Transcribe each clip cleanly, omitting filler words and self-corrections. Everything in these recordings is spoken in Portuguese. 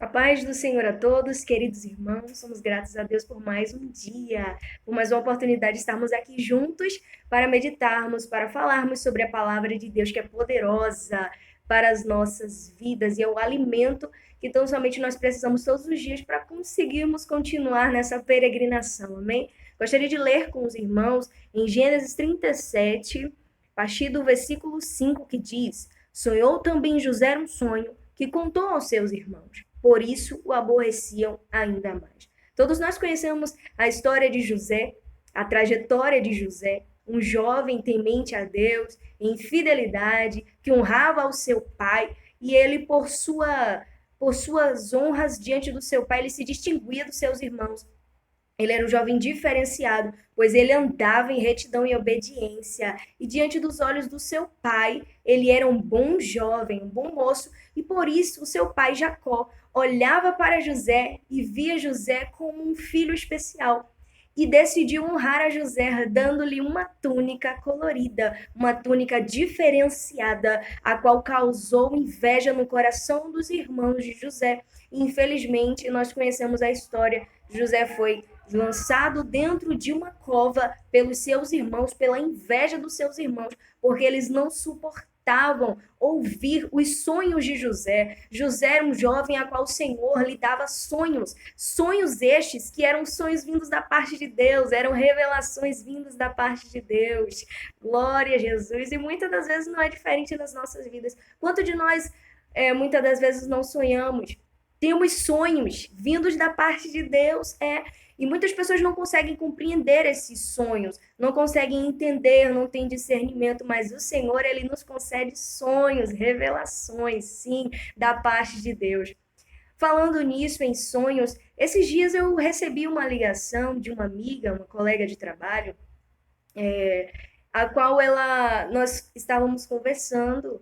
A paz do Senhor a todos, queridos irmãos, somos gratos a Deus por mais um dia, por mais uma oportunidade de estarmos aqui juntos para meditarmos, para falarmos sobre a palavra de Deus que é poderosa para as nossas vidas e é o alimento que tão somente nós precisamos todos os dias para conseguirmos continuar nessa peregrinação, amém? Gostaria de ler com os irmãos em Gênesis 37, a partir do versículo 5, que diz: Sonhou também José um sonho que contou aos seus irmãos. Por isso o aborreciam ainda mais. Todos nós conhecemos a história de José, a trajetória de José, um jovem temente a Deus, em fidelidade, que honrava ao seu pai, e ele, por suas honras diante do seu pai, ele se distinguia dos seus irmãos. Ele era um jovem diferenciado, pois ele andava em retidão e obediência. E diante dos olhos do seu pai, ele era um bom jovem, um bom moço. E por isso o seu pai Jacó olhava para José e via José como um filho especial. E decidiu honrar a José, dando-lhe uma túnica colorida, uma túnica diferenciada, a qual causou inveja no coração dos irmãos de José. E, infelizmente, nós conhecemos a história. José foi lançado dentro de uma cova pelos seus irmãos, pela inveja dos seus irmãos, porque eles não suportavam ouvir os sonhos de José. José era um jovem a qual o Senhor lhe dava sonhos, sonhos estes que eram sonhos vindos da parte de Deus, eram revelações vindas da parte de Deus. Glória a Jesus. E muitas das vezes não é diferente nas nossas vidas. Quanto de nós, muitas das vezes, não sonhamos? Temos sonhos vindos da parte de Deus, e muitas pessoas não conseguem compreender esses sonhos, não conseguem entender, não têm discernimento, mas o Senhor, ele nos concede sonhos, revelações, sim, da parte de Deus. Falando nisso, em sonhos, esses dias eu recebi uma ligação de uma amiga, uma colega de trabalho, a qual nós estávamos conversando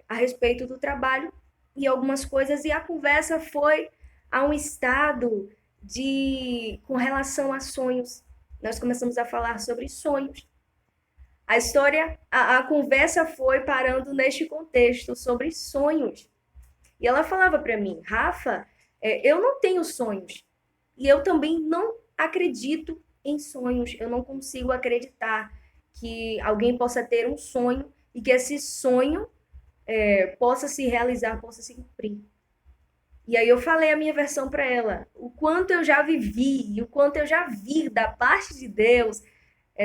a respeito do trabalho e algumas coisas, e a conversa foi a um estado com relação a sonhos. Nós começamos a falar sobre sonhos. A conversa foi parando neste contexto sobre sonhos. E ela falava para mim: Rafa, eu não tenho sonhos. E eu também não acredito em sonhos. Eu não consigo acreditar que alguém possa ter um sonho e que esse sonho possa se realizar, possa se cumprir. E aí eu falei a minha versão para ela, o quanto eu já vivi e o quanto eu já vi da parte de Deus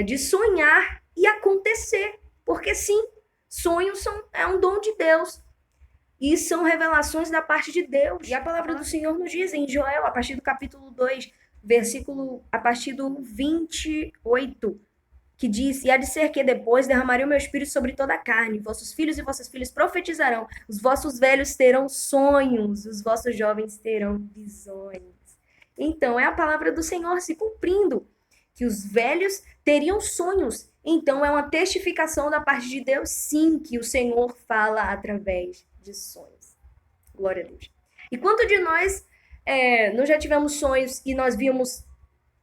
de sonhar e acontecer. Porque sim, sonhos é um dom de Deus. E são revelações da parte de Deus. E a palavra do Senhor nos diz em Joel, a partir do capítulo 2, a partir do 28, que diz: E há de ser que depois derramarei o meu espírito sobre toda a carne, vossos filhos e vossas filhas profetizarão, os vossos velhos terão sonhos, os vossos jovens terão visões. Então, é a palavra do Senhor se cumprindo, que os velhos teriam sonhos. Então, é uma testificação da parte de Deus, sim, que o Senhor fala através de sonhos. Glória a Deus. E quanto de nós não já tivemos sonhos e nós vimos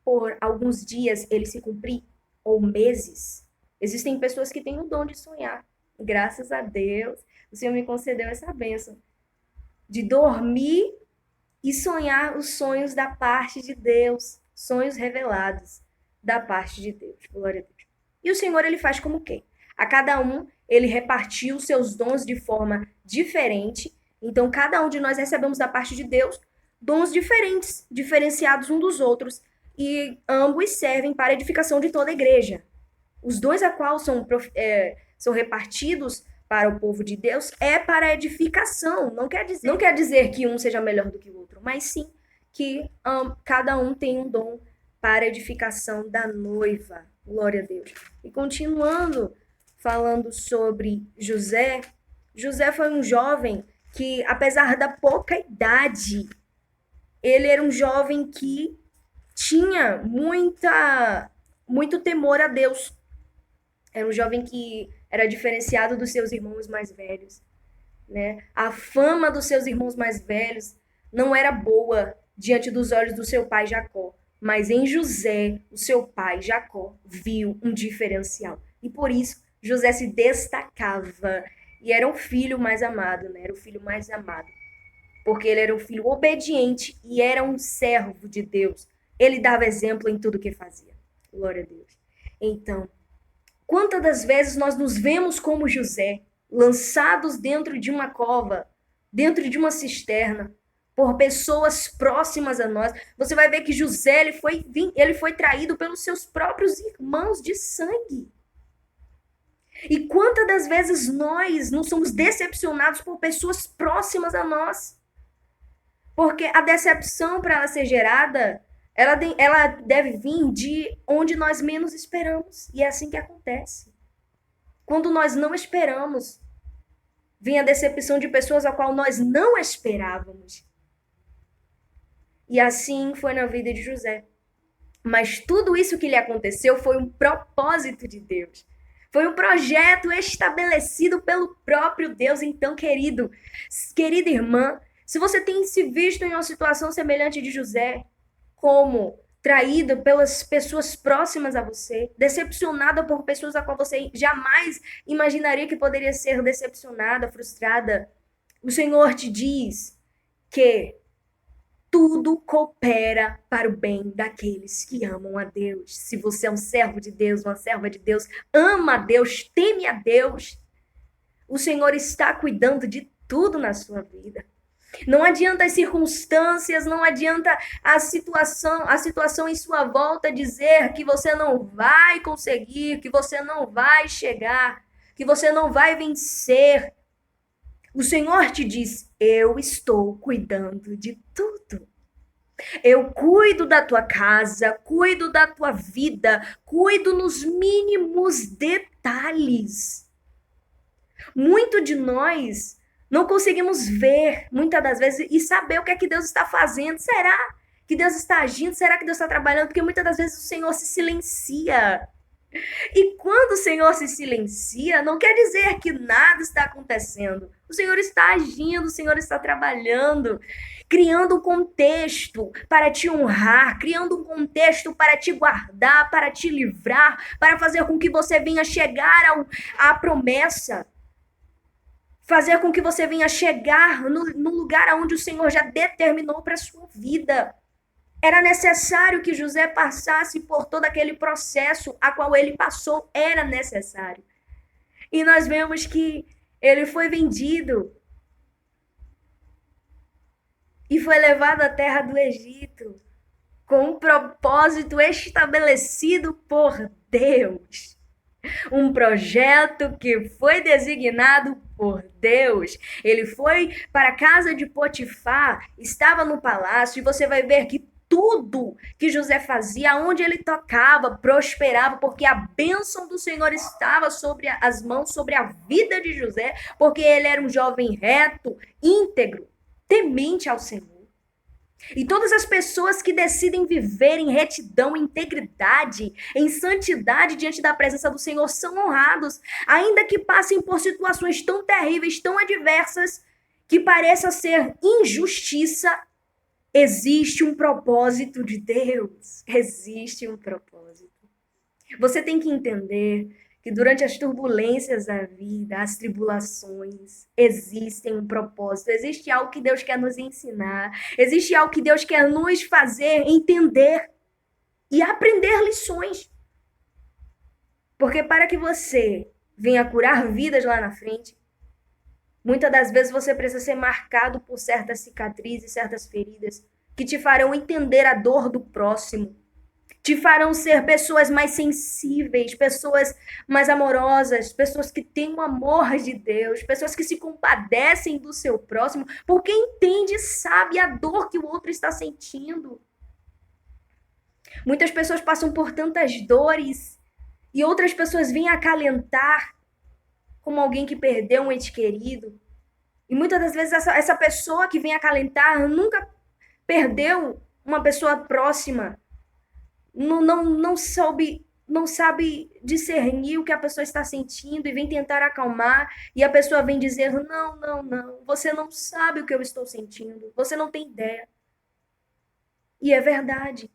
por alguns dias ele se cumprir? Ou meses? Existem pessoas que têm o dom de sonhar. Graças a Deus, o Senhor me concedeu essa bênção de dormir e sonhar os sonhos da parte de Deus, sonhos revelados da parte de Deus. Glória a Deus. E o Senhor, ele faz como quem? A cada um, ele repartiu os seus dons de forma diferente. Então, cada um de nós recebemos da parte de Deus dons diferentes, diferenciados uns dos outros, e ambos servem para a edificação de toda a igreja. Os dons a qual são repartidos para o povo de Deus é para a edificação. Não quer dizer que um seja melhor do que o outro, mas sim que cada um tem um dom para a edificação da noiva. Glória a Deus. E continuando falando sobre José, José foi um jovem que, apesar da pouca idade, ele era um jovem que tinha muito temor a Deus. Era um jovem que era diferenciado dos seus irmãos mais velhos, né? A fama dos seus irmãos mais velhos não era boa diante dos olhos do seu pai Jacó, mas em José, o seu pai Jacó viu um diferencial. E por isso José se destacava e era o filho mais amado, né? Era o filho mais amado. porque ele era um filho obediente e era um servo de Deus. Ele dava exemplo em tudo que fazia. Glória a Deus. Então, quantas das vezes nós nos vemos como José, lançados dentro de uma cova, dentro de uma cisterna, por pessoas próximas a nós. Você vai ver que José ele foi traído pelos seus próprios irmãos de sangue. E quantas das vezes nós não somos decepcionados por pessoas próximas a nós? Porque a decepção, para ela ser gerada, ela deve vir de onde nós menos esperamos. E é assim que acontece. Quando nós não esperamos, vem a decepção de pessoas a qual nós não esperávamos. E assim foi na vida de José. Mas tudo isso que lhe aconteceu foi um propósito de Deus. Foi um projeto estabelecido pelo próprio Deus. Então, querida irmã, se você tem se visto em uma situação semelhante de José, como traída pelas pessoas próximas a você, decepcionada por pessoas a qual você jamais imaginaria que poderia ser decepcionada, frustrada, o Senhor te diz que tudo coopera para o bem daqueles que amam a Deus. Se você é um servo de Deus, uma serva de Deus, ama a Deus, teme a Deus, o Senhor está cuidando de tudo na sua vida. Não adianta as circunstâncias, não adianta a situação em sua volta dizer que você não vai conseguir, que você não vai chegar, que você não vai vencer. O Senhor te diz: eu estou cuidando de tudo. Eu cuido da tua casa, cuido da tua vida, cuido nos mínimos detalhes. Muito de nós não conseguimos ver, muitas das vezes, e saber o que é que Deus está fazendo. Será que Deus está agindo? Será que Deus está trabalhando? Porque muitas das vezes o Senhor se silencia. E quando o Senhor se silencia, não quer dizer que nada está acontecendo. O Senhor está agindo, o Senhor está trabalhando, criando um contexto para te honrar, criando um contexto para te guardar, para te livrar, para fazer com que você venha chegar à promessa. Fazer com que você venha chegar no lugar onde o Senhor já determinou para a sua vida. Era necessário que José passasse por todo aquele processo a qual ele passou, era necessário. E nós vemos que ele foi vendido e foi levado à terra do Egito com um propósito estabelecido por Deus. Um projeto que foi designado por Deus. Ele foi para a casa de Potifar, estava no palácio, e você vai ver que tudo que José fazia, aonde ele tocava, prosperava, porque a bênção do Senhor estava sobre as mãos, sobre a vida de José, porque ele era um jovem reto, íntegro, temente ao Senhor. E todas as pessoas que decidem viver em retidão, em integridade, em santidade diante da presença do Senhor são honrados, ainda que passem por situações tão terríveis, tão adversas, que pareça ser injustiça. Existe um propósito de Deus. Existe um propósito. Você tem que entender que durante as turbulências da vida, as tribulações, existem um propósito. Existe algo que Deus quer nos ensinar. Existe algo que Deus quer nos fazer entender e aprender lições. Porque para que você venha curar vidas lá na frente, muitas das vezes você precisa ser marcado por certas cicatrizes, certas feridas, que te farão entender a dor do próximo, te farão ser pessoas mais sensíveis, pessoas mais amorosas, pessoas que têm o amor de Deus, pessoas que se compadecem do seu próximo, porque entende e sabe a dor que o outro está sentindo. Muitas pessoas passam por tantas dores e outras pessoas vêm acalentar, como alguém que perdeu um ente querido. E muitas das vezes essa pessoa que vem acalentar nunca perdeu uma pessoa próxima. Não sabe discernir o que a pessoa está sentindo e vem tentar acalmar. E a pessoa vem dizer, não, você não sabe o que eu estou sentindo. Você não tem ideia. E é verdade.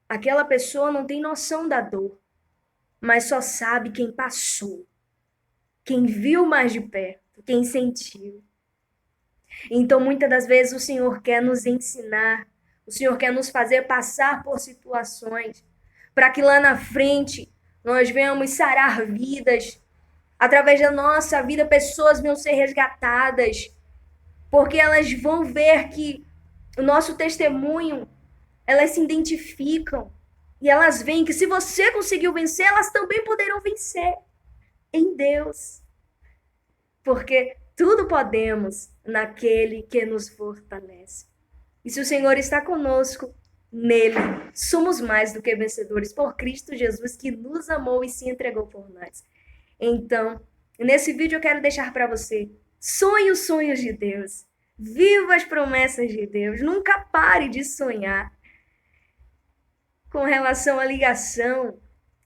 Aquela pessoa não tem noção da dor, mas só sabe quem passou, quem viu mais de perto, quem sentiu. Então, muitas das vezes, o Senhor quer nos ensinar, o Senhor quer nos fazer passar por situações, para que lá na frente nós venhamos sarar vidas, através da nossa vida, pessoas venham ser resgatadas, porque elas vão ver que o nosso testemunho, elas se identificam e elas veem que se você conseguiu vencer, elas também poderão vencer em Deus. Porque tudo podemos naquele que nos fortalece. E se o Senhor está conosco, nele somos mais do que vencedores por Cristo Jesus, que nos amou e se entregou por nós. Então, nesse vídeo eu quero deixar para você: sonhe os sonhos de Deus, viva as promessas de Deus, nunca pare de sonhar. Com relação à ligação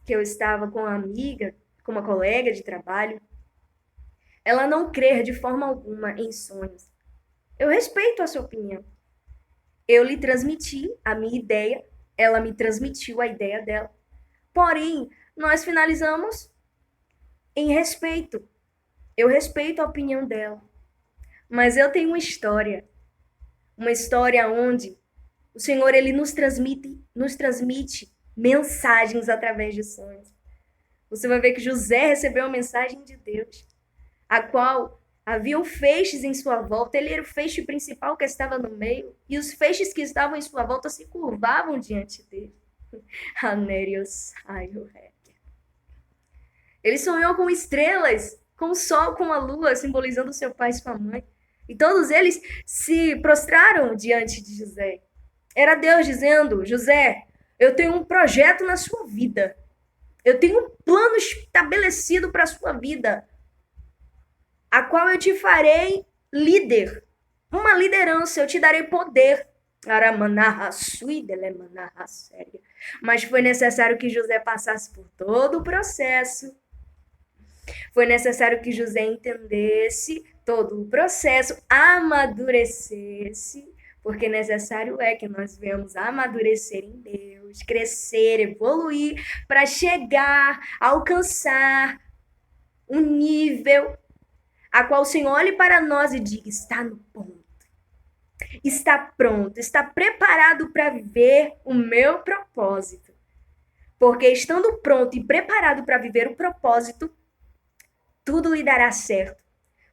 que eu estava com uma amiga, com uma colega de trabalho, ela não crer de forma alguma em sonhos. Eu respeito a sua opinião. Eu lhe transmiti a minha ideia, ela me transmitiu a ideia dela. Porém, nós finalizamos em respeito. Eu respeito a opinião dela. Mas eu tenho uma história onde o Senhor ele nos transmite mensagens através de sonhos. Você vai ver que José recebeu uma mensagem de Deus, a qual haviam feixes em sua volta. Ele era o feixe principal que estava no meio, e os feixes que estavam em sua volta se curvavam diante dele. Ele sonhou com estrelas, com o sol, com a lua, simbolizando seu pai e sua mãe. E todos eles se prostraram diante de José. Era Deus dizendo: José, eu tenho um projeto na sua vida. Eu tenho um plano estabelecido para a sua vida, a qual eu te farei líder. Uma liderança, eu te darei poder. Mas foi necessário que José passasse por todo o processo. Foi necessário que José entendesse todo o processo, amadurecesse, porque necessário é que nós venhamos amadurecer em Deus, crescer, evoluir, para chegar, alcançar um nível a qual o Senhor olhe para nós e diga: está no ponto, está pronto, está preparado para viver o meu propósito. Porque estando pronto e preparado para viver o propósito, tudo lhe dará certo.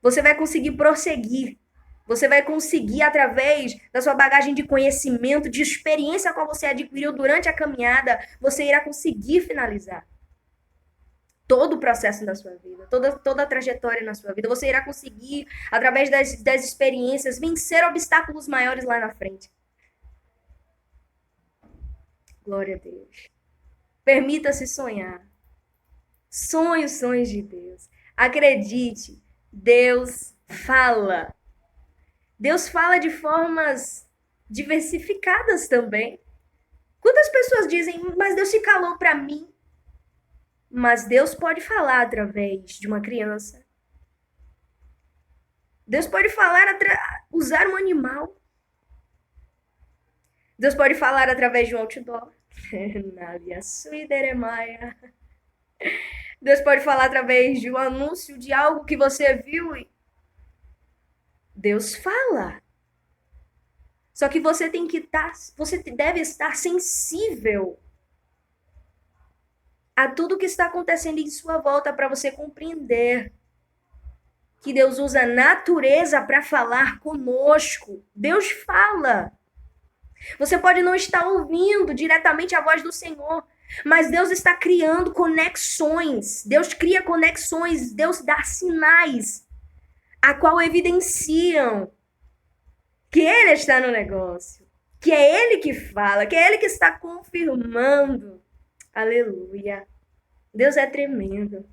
Você vai conseguir prosseguir. Você vai conseguir, através da sua bagagem de conhecimento, de experiência a qual você adquiriu durante a caminhada, você irá conseguir finalizar todo o processo da sua vida, toda a trajetória na sua vida. Você irá conseguir, através das experiências, vencer obstáculos maiores lá na frente. Glória a Deus. Permita-se sonhar. Sonhe os sonhos de Deus. Acredite, Deus fala. Deus fala de formas diversificadas também. Quantas pessoas dizem: mas Deus se calou para mim? Mas Deus pode falar através de uma criança. Deus pode falar, usar um animal. Deus pode falar através de um outdoor. Deus pode falar através de um anúncio de algo que você viu. Deus fala. Só que você deve estar sensível a tudo que está acontecendo em sua volta para você compreender que Deus usa a natureza para falar conosco. Deus fala. Você pode não estar ouvindo diretamente a voz do Senhor, mas Deus está criando conexões. Deus cria conexões, Deus dá sinais, a qual evidenciam que Ele está no negócio, que é Ele que fala, que é Ele que está confirmando. Aleluia. Deus é tremendo.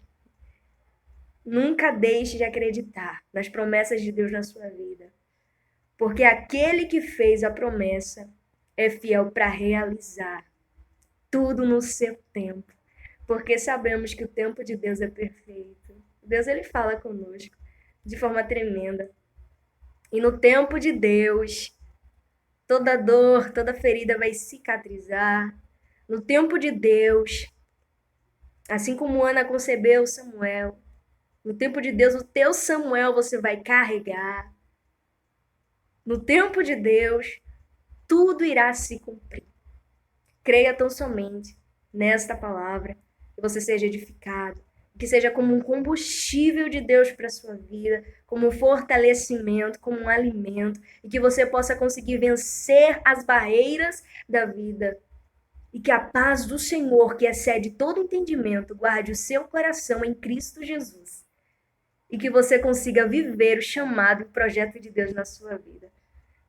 Nunca deixe de acreditar nas promessas de Deus na sua vida, porque aquele que fez a promessa é fiel para realizar tudo no seu tempo, porque sabemos que o tempo de Deus é perfeito. Deus, ele fala conosco de forma tremenda. E no tempo de Deus, toda dor, toda ferida vai cicatrizar. No tempo de Deus, assim como Ana concebeu Samuel, no tempo de Deus, o teu Samuel você vai carregar. No tempo de Deus, tudo irá se cumprir. Creia tão somente nesta palavra, que você seja edificado, que seja como um combustível de Deus para a sua vida, como um fortalecimento, como um alimento, e que você possa conseguir vencer as barreiras da vida. E que a paz do Senhor, que excede todo entendimento, guarde o seu coração em Cristo Jesus. E que você consiga viver o chamado e o projeto de Deus na sua vida.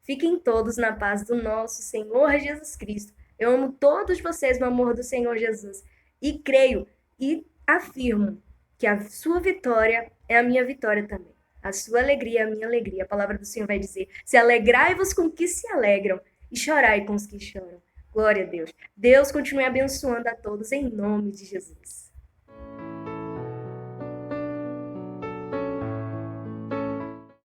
Fiquem todos na paz do nosso Senhor Jesus Cristo. Eu amo todos vocês no amor do Senhor Jesus. E creio e afirmo que a sua vitória é a minha vitória também. A sua alegria é a minha alegria. A palavra do Senhor vai dizer: se alegrai-vos com os que se alegram e chorai com os que choram. Glória a Deus. Deus continue abençoando a todos em nome de Jesus.